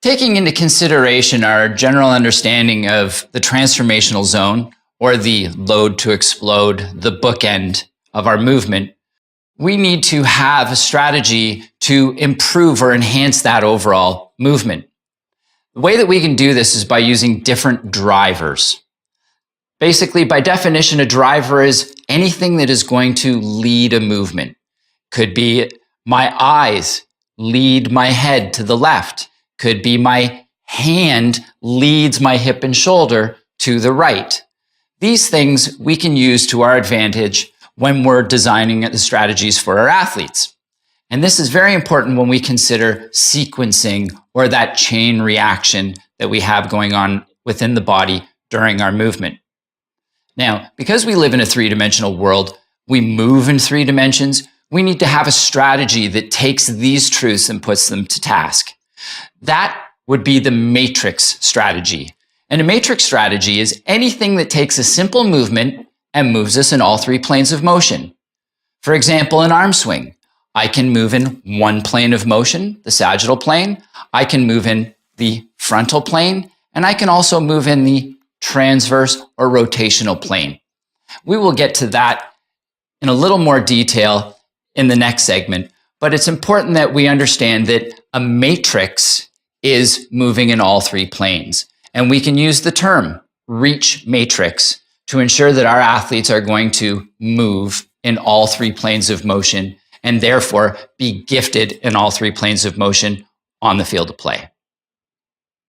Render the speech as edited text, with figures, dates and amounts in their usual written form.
Taking into consideration our general understanding of the transformational zone, or the load to explode, the bookend of our movement, we need to have a strategy to improve or enhance that overall movement. The way that we can do this is by using different drivers. Basically, by definition, a driver is anything that is going to lead a movement. Could be my eyes lead my head to the left. Could be my hand leads my hip and shoulder to the right. These things we can use to our advantage when we're designing the strategies for our athletes. And this is very important when we consider sequencing, or that chain reaction that we have going on within the body during our movement. Now, because we live in a three-dimensional world, we move in 3 dimensions, we need to have a strategy that takes these truths and puts them to task. That would be the matrix strategy. And a matrix strategy is anything that takes a simple movement and moves us in all 3 planes of motion. For example, an arm swing. I can move in one plane of motion, the sagittal plane. I can move in the frontal plane, and I can also move in the transverse or rotational plane. We will get to that in a little more detail in the next segment, but it's important that we understand that a matrix is moving in all 3 planes. And we can use the term reach matrix to ensure that our athletes are going to move in all 3 planes of motion, and therefore be gifted in all 3 planes of motion on the field of play.